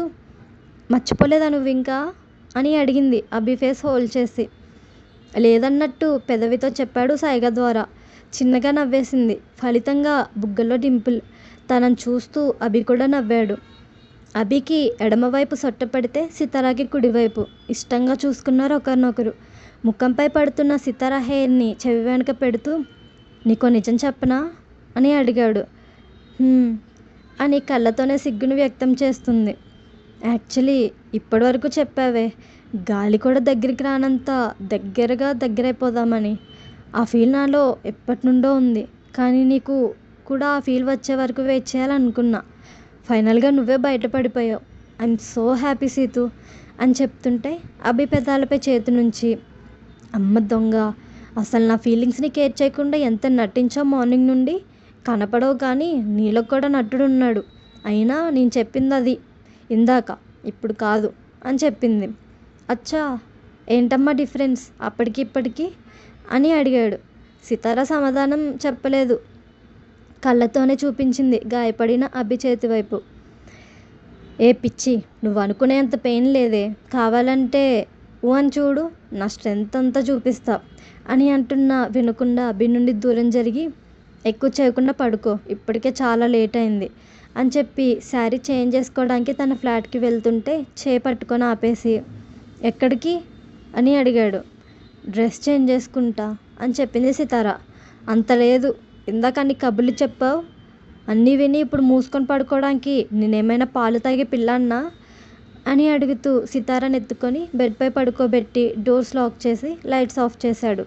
మర్చిపోలేదా నువ్వు ఇంకా అని అడిగింది అభి ఫేస్ హోల్డ్ చేసి. లేదన్నట్టు పెదవితో చెప్పాడు సైగ ద్వారా. చిన్నగా నవ్వేసింది. ఫలితంగా బుగ్గల్లో డింపుల్. తనని చూస్తూ అభి కూడా నవ్వాడు. అభికి ఎడమవైపు సొట్ట పడితే సితారాకి కుడివైపు. ఇష్టంగా చూసుకున్నారు ఒకరినొకరు. ముఖంపై పడుతున్న సితారా హెయిర్ని చెవి వెనక పెడుతూ, నీకో నిజం చెప్పనా అని అడిగాడు. అని కళ్ళతోనే సిగ్గును వ్యక్తం చేస్తుంది. యాక్చువల్లీ ఇప్పటివరకు చెప్పావే, గాలి కూడా దగ్గరికి రానంత దగ్గరైపోదామని. ఆ ఫీల్ నాలో ఎప్పటి నుండో ఉంది, కానీ నీకు కూడా ఆ ఫీల్ వచ్చే వరకు వెయిట్ చేయాలనుకున్నా. ఫైనల్గా నువ్వే బయటపడిపోయావు. ఐఎమ్ సో హ్యాపీ సీతు అని చెప్తుంటే అభి పెదాలపై చేతి నుంచి, అమ్మ దొంగ, అసలు నా ఫీలింగ్స్ని కేర్ చేయకుండా ఎంత నటించావు మార్నింగ్ నుండి. కనపడవు కానీ నీలో కూడా నటుడు ఉన్నాడు. అయినా నేను చెప్పింది అది ఇందాక, ఇప్పుడు కాదు అని చెప్పింది. అచ్చా, ఏంటమ్మా డిఫరెన్స్ అప్పటికి ఇప్పటికి అని అడిగాడు. సితార సమాధానం చెప్పలేదు. కళ్ళతోనే చూపించింది గాయపడిన అభి చేతి వైపు. ఏ పిచ్చి, నువ్వు అనుకునేంత పెయిన్ లేదే, కావాలంటే అని చూడు, నా స్ట్రెంత్ అంతా చూపిస్తా అని అంటున్నా వినకుండా అభి నుండి దూరం జరిగి, ఎక్కువ చేయకుండా పడుకో, ఇప్పటికే చాలా లేట్ అయింది అని చెప్పి శారీ చేంజ్ చేసుకోవడానికి తన ఫ్లాట్కి వెళ్తుంటే పట్టుకొని ఆపేసి, ఎక్కడికి అని అడిగాడు. డ్రెస్ చేంజ్ చేసుకుంటా అని చెప్పింది సితార. అంత లేదు, ఇందాక అన్ని కబుర్లు చెప్పావు, అన్నీ విని ఇప్పుడు మూసుకొని పడుకోవడానికి నేనేమైనా పాలు తాగే పిల్లన్నా అని అడుగుతూ సితారాని ఎత్తుకొని బెడ్పై పడుకోబెట్టి డోర్స్ లాక్ చేసి లైట్స్ ఆఫ్ చేశాడు.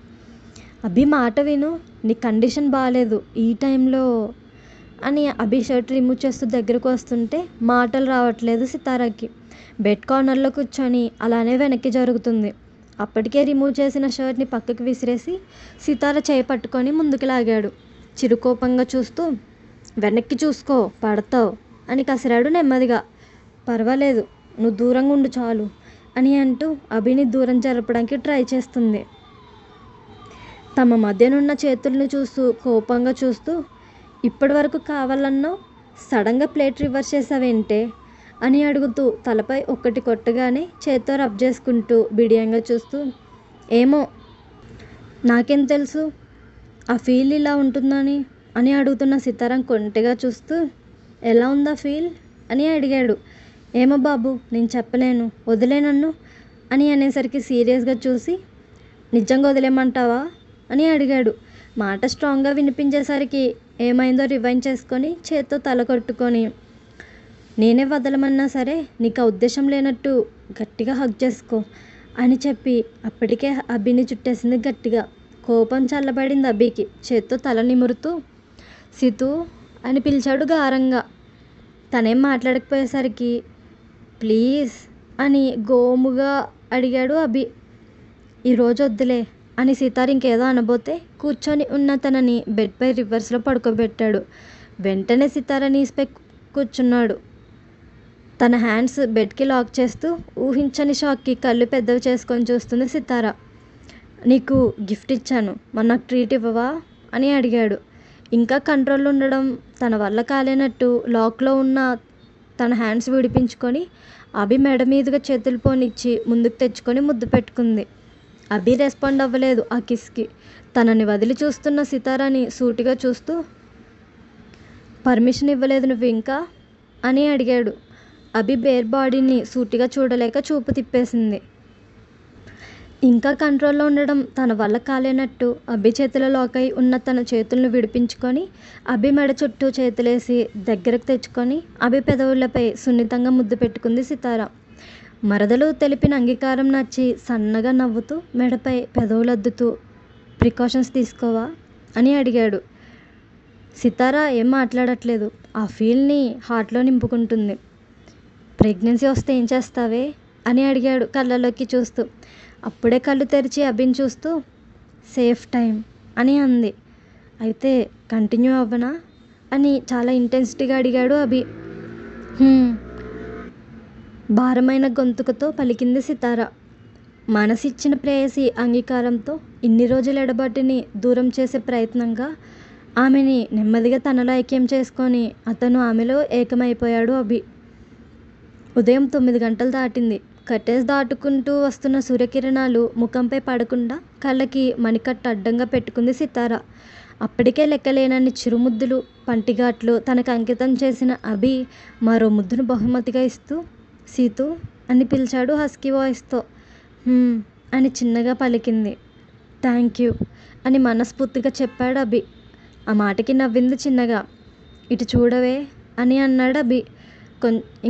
అభి మాట విను, నీ కండిషన్ బాగాలేదు ఈ టైంలో అని అభి షర్ట్ రిమూవ్ చేస్తూ దగ్గరకు వస్తుంటే మాటలు రావట్లేదు సితారాకి. బెడ్ కార్నర్లో కూర్చొని అలానే వెనక్కి జరుగుతుంది. అప్పటికే రిమూవ్ చేసిన షర్ట్ని పక్కకు విసిరేసి సితార చేయి పట్టుకొని ముందుకు లాగాడు. చిరుకోపంగా చూస్తూ, వెనక్కి చూసుకో పడతావు అని కసిరాడు నెమ్మదిగా. పర్వాలేదు, నువ్వు దూరంగా ఉండు చాలు అని అంటూ అభిని దూరం జరపడానికి ట్రై చేస్తుంది. తమ మధ్యనున్న చేతుల్ని చూస్తూ కోపంగా చూస్తూ, ఇప్పటి వరకు కావాలన్నావు, సడన్గా ప్లేట్ రివర్స్ చేసావేంటే అని అడుగుతూ తలపై ఒక్కటి కొట్టగానే చేత్తో రబ్ చేసుకుంటూ బిడియంగా చూస్తూ, ఏమో నాకేం తెలుసు ఆ ఫీల్ ఇలా ఉంటుందని అని అడుగుతున్న సితారం కొంటెగా చూస్తూ, ఎలా ఉందా ఫీల్ అని అడిగాడు. ఏమో బాబు, నేను చెప్పలేను, వదిలే నన్ను అని అనేసరికి సీరియస్గా చూసి, నిజంగా వదిలేమంటావా అని అడిగాడు. మాట స్ట్రాంగ్గా వినిపించేసరికి ఏమైందో రివైండ్ చేసుకొని చేత్తో తల కొట్టుకొని, నేనే వదలమన్నా సరే నీకు ఆ ఉద్దేశం లేనట్టు గట్టిగా హగ్ చేసుకో అని చెప్పి అప్పటికే అభిని చుట్టేసింది గట్టిగా. కోపం చల్లబడింది అభికి. చేత్తో తల నిమురుతూ, సితూ అని పిలిచాడు గారంగా. తనేం మాట్లాడకపోయేసరికి ప్లీజ్ అని గోముగా అడిగాడు అభి. ఈరోజు వద్దులే అని సితార ఇంకేదో అనబోతే కూర్చొని ఉన్న తనని బెడ్పై రివర్స్లో పడుకోబెట్టాడు. వెంటనే సితార నీస్పై కూర్చున్నాడు. తన హ్యాండ్స్ బెడ్కి లాక్ చేస్తూ ఊహించని షాక్కి కళ్ళు పెద్దవి చేసుకొని చూస్తుంది సితార. నీకు గిఫ్ట్ ఇచ్చాను, మరి నాకు ట్రీట్ ఇవ్వవా అని అడిగాడు. ఇంకా కంట్రోల్ ఉండడం తన వల్ల కాలేనట్టు లాక్లో ఉన్న తన హ్యాండ్స్ విడిపించుకొని అభి మెడ మీదుగా చేతులు పోనిచ్చి ముందుకు తెచ్చుకొని ముద్దు పెట్టుకుంది. అభి రెస్పాండ్ అవ్వలేదు ఆ కిస్కి. తనని వదిలి చూస్తున్న సితారాని సూటిగా చూస్తూ పర్మిషన్ ఇవ్వలేదు నువ్వు ఇంకా అని అడిగాడు. అభి బేర్ బాడీని సూటిగా చూడలేక చూపు తిప్పేసింది. ఇంకా కంట్రోల్లో ఉండడం తన వల్ల కాలేనట్టు అభి చేతిలో లాక్ అయి ఉన్న తన చేతులను విడిపించుకొని అభి మెడ చుట్టూ చేతులేసి దగ్గరకు తెచ్చుకొని అభి పెదవులపై సున్నితంగా ముద్దు పెట్టుకుంది సితార. మరదలు తెలిపిన అంగీకారం నచ్చి సన్నగా నవ్వుతూ మెడపై పెదవులద్దుతూ ప్రికాషన్స్ తీసుకోవా అని అడిగాడు. సితార ఏం మాట్లాడట్లేదు. ఆ ఫీల్ని హార్ట్లో నింపుకుంటుంది. ప్రెగ్నెన్సీ వస్తే ఏం చేస్తావే అని అడిగాడు కళ్ళలోకి చూస్తూ. అప్పుడే కళ్ళు తెరిచి అభిని చూస్తూ సేఫ్ టైం అని అంది. అయితే కంటిన్యూ అవ్వనా అని చాలా ఇంటెన్సిటీగా అడిగాడు అభి. భారమైన గొంతుకతో పలికింది సితార. మనసిచ్చిన ప్రేయసి అంగీకారంతో ఇన్ని రోజుల ఎడబాటుని దూరం చేసే ప్రయత్నంగా ఆమెని నెమ్మదిగా తనలో ఐక్యం చేసుకొని అతను ఆమెలో ఏకమైపోయాడు అభి. ఉదయం 9 గంటలు దాటింది. కట్టేసి దాటుకుంటూ వస్తున్న సూర్యకిరణాలు ముఖంపై పడకుండా కళ్ళకి మణికట్టు అడ్డంగా పెట్టుకుంది సితార. అప్పటికే లెక్కలేనన్ని చిరుముద్దులు పంటిఘాట్లు తనకు అంకితం చేసిన అభి మరో ముద్దును బహుమతిగా ఇస్తూ సీతూ అని పిలిచాడు హస్కీ వాయిస్తో. అని చిన్నగా పలికింది. థ్యాంక్ యూ అని మనస్ఫూర్తిగా చెప్పాడు అభి. ఆ మాటకి నవ్వింది చిన్నగా. ఇటు చూడవే అని అన్నాడు అభి.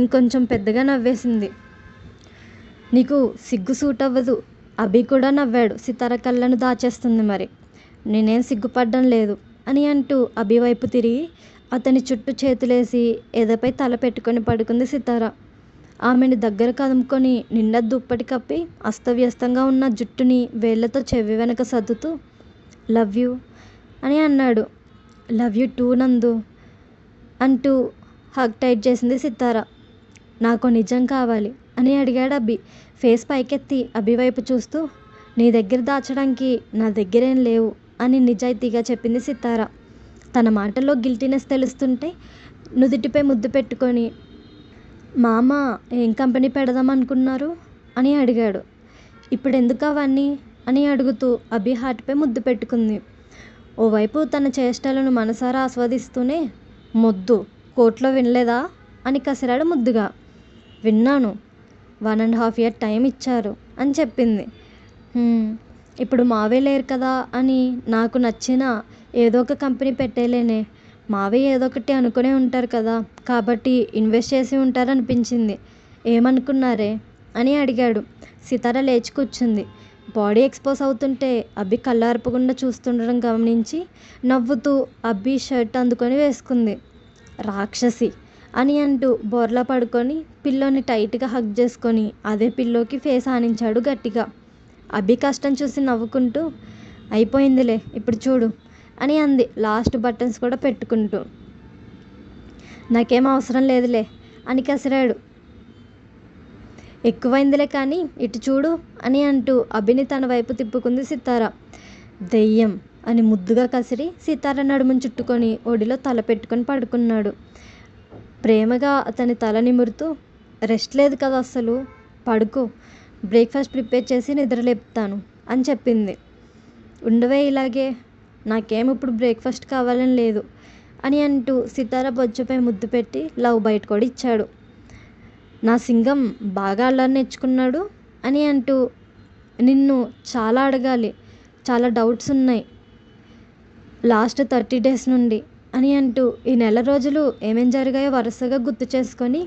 ఇంకొంచెం పెద్దగా నవ్వేసింది. నీకు సిగ్గు సూట్ అవ్వదు. అభి కూడా నవ్వాడు. సితార కళ్ళను దాచేస్తుంది మరి. నేనేం సిగ్గుపడ్డం లేదు అని అంటూ అభి వైపు తిరిగి అతని చుట్టూ చేతులేసి ఎదపై తల పెట్టుకొని పడుకుంది సితార. ఆమెను దగ్గర కదుముకొని నిండా దుప్పటి కప్పి అస్తవ్యస్తంగా ఉన్న జుట్టుని వేళ్లతో చెవి వెనక సర్దుతూ లవ్ యూ అని అన్నాడు. లవ్ యూ టూ నందు అంటూ హగ్ టైట్ చేసింది సితార. నాకు నిజం కావాలి అని అడిగాడు అభి ఫేస్ పైకెత్తి అభి వైపు చూస్తూ. నీ దగ్గర దాచడానికి నా దగ్గరేం లేవు అని నిజాయితీగా చెప్పింది సితార. తన మాటల్లో గిల్టీనెస్ తెలుస్తుంటే నుదిటిపై ముద్దు పెట్టుకొని మామ ఏం కంపెనీ పెడదాం అనుకున్నారు అని అడిగాడు. ఇప్పుడు ఎందుకు అవన్నీ అని అడుగుతూ అభి హార్ట్పై ముద్దు పెట్టుకుంది. ఓవైపు తన చేష్టలను మనసారా ఆస్వాదిస్తూనే మొద్దు కోర్టులో వినలేదా అని కసిరాడు ముద్దుగా. విన్నాను, 1.5 year టైం ఇచ్చారు అని చెప్పింది. ఇప్పుడు మావే లేరు కదా అని నాకు నచ్చిన ఏదో ఒక కంపెనీ పెట్టేలేనే. మావే ఏదో ఒకటి అనుకునే ఉంటారు కదా, కాబట్టి ఇన్వెస్ట్ చేసి ఉంటారనిపించింది. ఏమనుకున్నారే అని అడిగాడు. సితార లేచి కూర్చుంది. బాడీ ఎక్స్పోజ్ అవుతుంటే అభి కళ్ళార్పకుండా చూస్తుండడం గమనించి నవ్వుతూ అభి షర్ట్ అందుకొని వేసుకుంది. రాక్షసి అని అంటూ బోర్లా పడుకొని పిల్లోని టైట్గా హగ్ చేసుకొని అదే పిల్లోకి ఫేస్ ఆనించాడు గట్టిగా. అభి కష్టం చూసి నవ్వుకుంటూ అయిపోయిందిలే ఇప్పుడు చూడు అని అంది లాస్ట్ బటన్స్ కూడా పెట్టుకుంటూ. నాకేం అవసరం లేదులే అని కసిరాడు. ఎక్కువైందిలే కానీ ఇటు చూడు అని అంటూ అభిని తన వైపు తిప్పుకుంది సితార. దెయ్యం అని ముద్దుగా కసిరి సితార నడుమును చుట్టుకొని ఒడిలో తల పెట్టుకొని పడుకున్నాడు. ప్రేమగా అతని తల నిమురుతూ రెస్ట్ లేదు కదా అస్సలు, పడుకో, బ్రేక్ఫాస్ట్ ప్రిపేర్ చేసి నిద్రలేపుతాను అని చెప్పింది. ఉండవే ఇలాగే, నాకేం ఇప్పుడు బ్రేక్ఫాస్ట్ కావాలని లేదు అని అంటూ సితార బొజ్జపై ముద్దు పెట్టి లవ్ బైట్ కూడా ఇచ్చాడు. నా సింగం బాగా అల్లరి నేర్చుకున్నాడు అని అంటూ నిన్ను చాలా అడగాలి, చాలా డౌట్స్ ఉన్నాయి లాస్ట్ 30 days నుండి అని అంటూ ఈ నెల రోజులు ఏమేం జరిగాయో వరుసగా గుర్తు చేసుకొని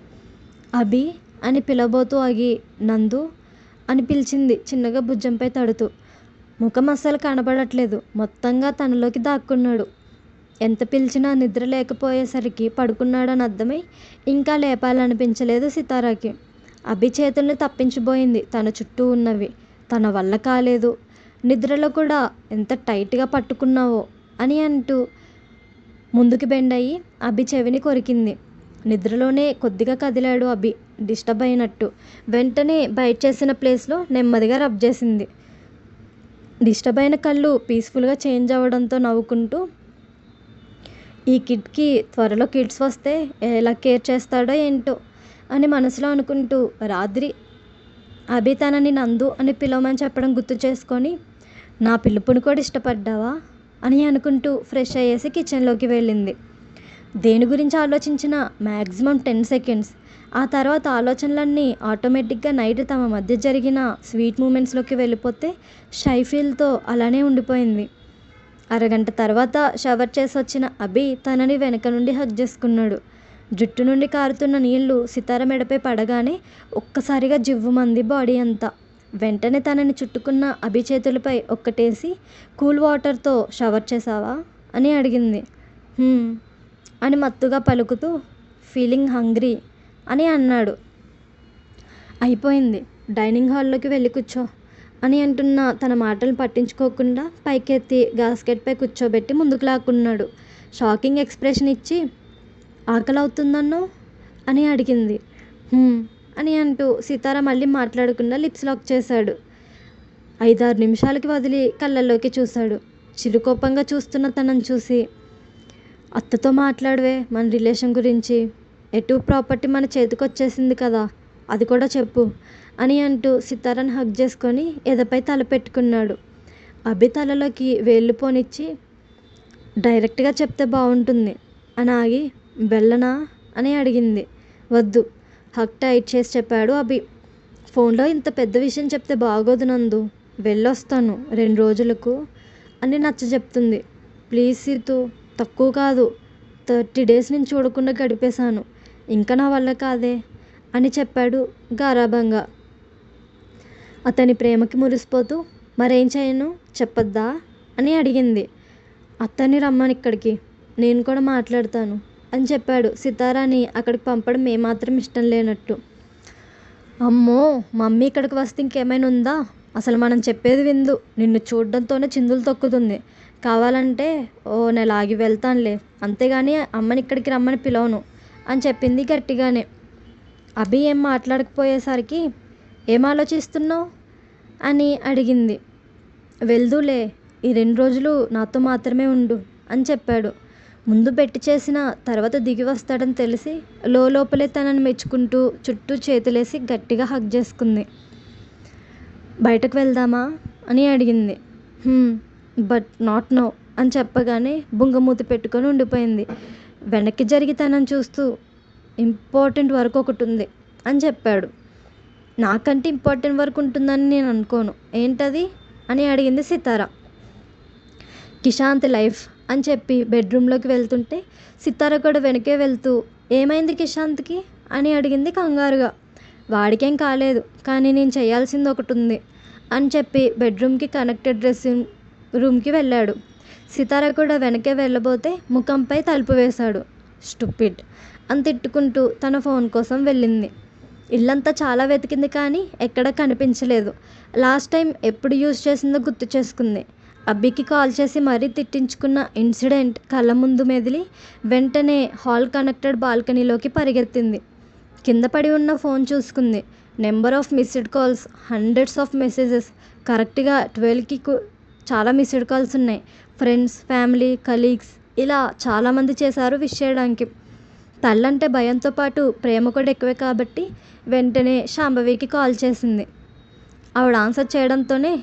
అభి అని పిలబోతూ ఆగి నందు అని పిలిచింది చిన్నగా భుజంపై తడుతూ. ముఖం అస్సలు కనబడట్లేదు, మొత్తంగా తనలోకి దాక్కున్నాడు. ఎంత పిలిచినా నిద్ర లేకపోయేసరికి పడుకున్నాడని అర్థమై ఇంకా లేపాలనిపించలేదు సితారాకి. అభి చేతుల్ని తప్పించబోయింది తన చుట్టూ ఉన్నవి. తన వల్ల కాలేదు. నిద్రలో కూడా ఎంత టైట్గా పట్టుకున్నావో అని అంటూ ముందుకి బెండ్ అయ్యి అభి చెవిని కొరికింది. నిద్రలోనే కొద్దిగా కదిలాడు అభి డిస్టర్బ్ అయినట్టు. వెంటనే బైట్ చేసిన ప్లేస్లో నెమ్మదిగా రబ్ చేసింది. డిస్టర్బ్ అయిన కళ్ళు పీస్ఫుల్గా చేంజ్ అవ్వడంతో నవ్వుకుంటూ, ఈ కిడ్కి త్వరలో కిడ్స్ వస్తే ఎలా కేర్ చేస్తాడో ఏంటో అని మనసులో అనుకుంటూ రాత్రి అభి తనని నందు అని పిలవమని చెప్పడం గుర్తు చేసుకొని, నా పిలుపుని కూడా ఇష్టపడ్డావా అని అనుకుంటూ ఫ్రెష్ అయ్యేసి కిచెన్లోకి వెళ్ళింది. దేని గురించి ఆలోచించిన మ్యాక్సిమం 10 సెకండ్స్. ఆ తర్వాత ఆలోచనలన్నీ ఆటోమేటిక్గా నైట్ తమ మధ్య జరిగిన స్వీట్ మూమెంట్స్లోకి వెళ్ళిపోతే షై ఫీల్తో అలానే ఉండిపోయింది. అరగంట తర్వాత షవర్ చేసి వచ్చిన అభి తనని వెనక నుండి హగ్ చేసుకున్నాడు. జుట్టు నుండి కారుతున్న నీళ్లు సితార మెడపై పడగానే ఒక్కసారిగా జివ్వుమంది బాడీ అంతా. వెంటనే తనని చుట్టుకున్న అభి చేతులపై ఒక్కటేసి, కూల్ వాటర్తో షవర్ చేసావా అని అడిగింది. అని మత్తుగా పలుకుతూ, ఫీలింగ్ హంగ్రీ అని అన్నాడు. అయిపోయింది, డైనింగ్ హాల్లోకి వెళ్ళి కూర్చో అని అంటున్న తన మాటలు పట్టించుకోకుండా పైకెత్తి గాస్కెట్పై కూర్చోబెట్టి ముందుకు లాక్కున్నాడు. షాకింగ్ ఎక్స్ప్రెషన్ ఇచ్చి, ఆకలి అవుతుందన్నో అని అడిగింది. అని అంటూ సితార మళ్ళీ మాట్లాడకుండా లిప్స్ లాక్ చేశాడు. 5-6 నిమిషాలకి వదిలి కళ్ళల్లోకి చూశాడు. చిరుకోపంగా చూస్తున్న తనని చూసి, అత్తతో మాట్లాడవే మన రిలేషన్ గురించి, ఎటు ప్రాపర్టీ మన చేతికి వచ్చేసింది కదా, అది కూడా చెప్పు అని అంటూ సితారని హగ్ చేసుకొని ఎదపై తల పెట్టుకున్నాడు. అభి తలలోకి వేళ్ళు పోనిచ్చి, డైరెక్ట్గా చెప్తే బాగుంటుంది అని ఆగి, వెళ్ళనా అని అడిగింది. వద్దు, హగ్ టైట్ చేసి చెప్పాడు అభి. ఫోన్లో ఇంత పెద్ద విషయం చెప్తే బాగోదు నందు, వెళ్ళొస్తాను 2 రోజులకు అని నచ్చ చెప్తుంది. ప్లీజ్ సీతు, తక్కువ కాదు, 30 డేస్ నేను చూడకుండా గడిపేశాను, ఇంకా నా వల్ల కాదే అని చెప్పాడు గారాబంగా. అతని ప్రేమకి మురిసిపోతూ, మరేం చేయను చెప్పొద్దా అని అడిగింది. అత్తని రమ్మని ఇక్కడికి, నేను కూడా మాట్లాడతాను అని చెప్పాడు సితారాని అక్కడికి పంపడం ఏమాత్రం ఇష్టం లేనట్టు. అమ్మో, మమ్మీ ఇక్కడికి వస్తే ఇంకేమైనా ఉందా, అసలు మనం చెప్పేది విందు, నిన్ను చూడడంతోనే చిందులు తొక్కుతుంది, కావాలంటే ఓ నెల ఆగి వెళ్తానులే, అంతేగాని అమ్మని ఇక్కడికి రమ్మని పిలవను అని చెప్పింది గట్టిగానే. అభి ఏం మాట్లాడకపోయేసరికి, ఏం ఆలోచిస్తున్నావు అని అడిగింది. వెళ్దూలే, ఈ 2 రోజులు నాతో మాత్రమే ఉండు అని చెప్పాడు. ముందు బెట్టి చేసిన తర్వాత దిగి వస్తాడని తెలిసి లోపలే తనని మెచ్చుకుంటూ చుట్టూ చేతులేసి గట్టిగా హగ్ చేసుకుంది. బయటకు వెళ్దామా అని అడిగింది. బట్ నాట్ నో అని చెప్పగానే బుంగమూతి పెట్టుకొని ఉండిపోయింది. వెనక్కి జరిగి తనని చూస్తూ, ఇంపార్టెంట్ వర్క్ ఒకటి ఉంది అని చెప్పాడు. నాకంటే ఇంపార్టెంట్ వర్క్ ఉంటుందని నేను అనుకోను, ఏంటది అని అడిగింది సితార. కిషాంత్ లైఫ్ అని చెప్పి బెడ్రూమ్లోకి వెళ్తుంటే సితార కూడా వెనకే వెళ్తూ, ఏమైంది కిషాంత్కి అని అడిగింది కంగారుగా. వాడికేం కాలేదు, కానీ నేను చేయాల్సింది ఒకటి ఉంది అని చెప్పి బెడ్రూమ్కి కనెక్టెడ్ డ్రెస్సింగ్ రూమ్కి వెళ్ళాడు. సితార కూడా వెనకే వెళ్ళబోతే ముఖంపై తలుపు వేశాడు. స్టూపిడ్ అని తిట్టుకుంటూ తన ఫోన్ కోసం వెళ్ళింది. ఇల్లంతా చాలా వెతికింది కానీ ఎక్కడా కనిపించలేదు. లాస్ట్ టైం ఎప్పుడు యూజ్ చేసిందో గుర్తు చేసుకుంది. అబ్బికి కాల్ చేసి మరీ తిట్టించుకున్న ఇన్సిడెంట్ కళ్ళ ముందు మెదిలి వెంటనే హాల్ కనెక్టెడ్ బాల్కనీలోకి పరిగెత్తింది. కింద పడి ఉన్న ఫోన్ చూసుకుంది. Number of missed calls, hundreds of messages. కరెక్ట్గా 12కి చాలా మిస్డ్ కాల్స్ ఉన్నాయి. ఫ్రెండ్స్, ఫ్యామిలీ, కలీగ్స్ ఇలా చాలామంది చేశారు విష్ చేయడానికి. తల్లంటే భయంతో పాటు ప్రేమ కూడా ఎక్కువే కాబట్టి వెంటనే శాంభవికి కాల్ చేసింది. ఆవిడ ఆన్సర్ చేయడంతోనే,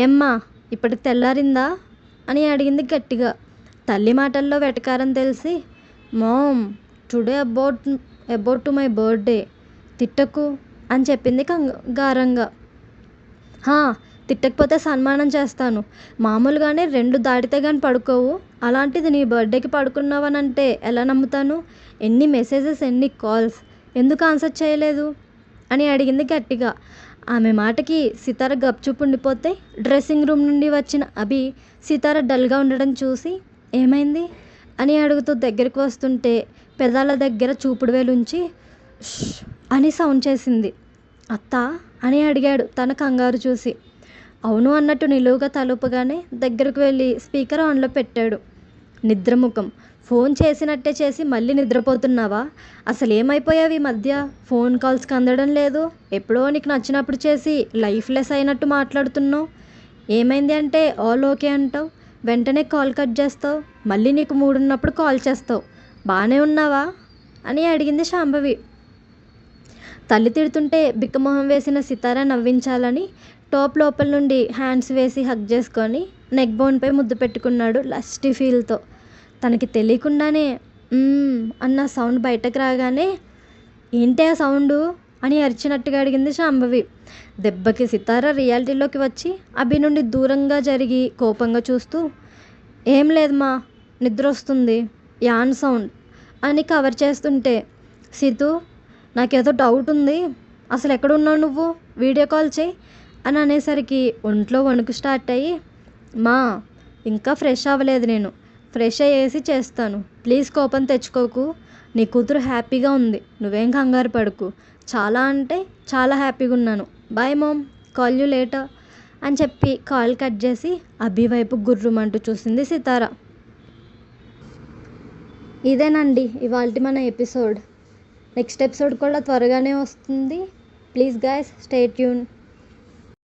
ఏమ్మా ఇప్పటికి తెల్లారిందా అని అడిగింది గట్టిగా. తల్లి మాటల్లో వెటకారం తెలిసి, mom today about to my birthday, తిట్టకు అని చెప్పింది గారంగా. తిట్టకపోతే సన్మానం చేస్తాను, మామూలుగానే 2 దాటితే కానీ పడుకోవు, అలాంటిది నీ బర్త్డేకి పడుకున్నావనంటే ఎలా నమ్ముతాను, ఎన్ని మెసేజెస్, ఎన్ని కాల్స్, ఎందుకు ఆన్సర్ చేయలేదు అని అడిగింది గట్టిగా. ఆమె మాటకి సితార గప్చుప్ ఉండిపోతే డ్రెస్సింగ్ రూమ్ నుండి వచ్చిన అభి సితార డల్గా ఉండడం చూసి, ఏమైంది అని అడుగుతూ దగ్గరికి వస్తుంటే పెదాల దగ్గర చూపుడు వేలుంచి "ష్" అని సౌండ్ చేసింది. అత్త అని అడిగాడు తన కంగారు చూసి. అవును అన్నట్టు నిలువుగా తలుపగానే దగ్గరకు వెళ్ళి స్పీకర్ ఆన్లో పెట్టాడు. నిద్రముఖం. ఫోన్ చేసినట్టే చేసి మళ్ళీ నిద్రపోతున్నావా? అసలు ఏమైపోయావు ఈ మధ్య? ఫోన్ కాల్స్కి అందడం లేదు. ఎప్పుడో నీకు నచ్చినప్పుడు చేసి లైఫ్లెస్ అయినట్టు మాట్లాడుతున్నావు. ఏమైంది అంటే ఆల్ ఓకే అంటావు, వెంటనే కాల్ కట్ చేస్తావు, మళ్ళీ నీకు మూడున్నప్పుడు కాల్ చేస్తావు. బాగానే ఉన్నావా అని అడిగింది శాంభవి. తల్లి తిడుతుంటే బిక్కమొహం వేసిన సితార నవ్వించాలని టాప్ లోపల నుండి హ్యాండ్స్ వేసి హగ్ చేసుకొని నెక్ బోన్పై ముద్దు పెట్టుకున్నాడు లస్టీ ఫీల్తో. తనకి తెలియకుండానే అన్న సౌండ్ బయటకు రాగానే ఏంటి ఆ సౌండు అని అరిచినట్టుగా అడిగింది శాంభవి. దెబ్బకి సితార రియాలిటీలోకి వచ్చి అభి నుండి దూరంగా జరిగి కోపంగా చూస్తూ ఏం లేదమ్మా, నిద్ర వస్తుంది, యాన్ సౌండ్ అని కవర్ చేస్తుంటే సితు నాకేదో డౌట్ ఉంది, అసలు ఎక్కడున్నావు నువ్వు, వీడియో కాల్ చేయి అని అనేసరికి ఒంట్లో వణుకు స్టార్ట్ అయ్యి మా ఇంకా ఫ్రెష్ అవ్వలేదు, నేను ఫ్రెష్ అయ్యేసి చేస్తాను, ప్లీజ్ కోపం తెచ్చుకోకు, నీ కూతురు హ్యాపీగా ఉంది, నువ్వేం కంగారు పడకు, చాలా అంటే చాలా హ్యాపీగా ఉన్నాను, bye mom, call you later అని చెప్పి కాల్ కట్ చేసి అభి వైపు గుర్రుమంటూ చూసింది సితార. ఇదేనండి ఇవాల్టి మన ఎపిసోడ్. నెక్స్ట్ ఎపిసోడ్ కూడా త్వరగానే వస్తుంది. Please guys stay tune.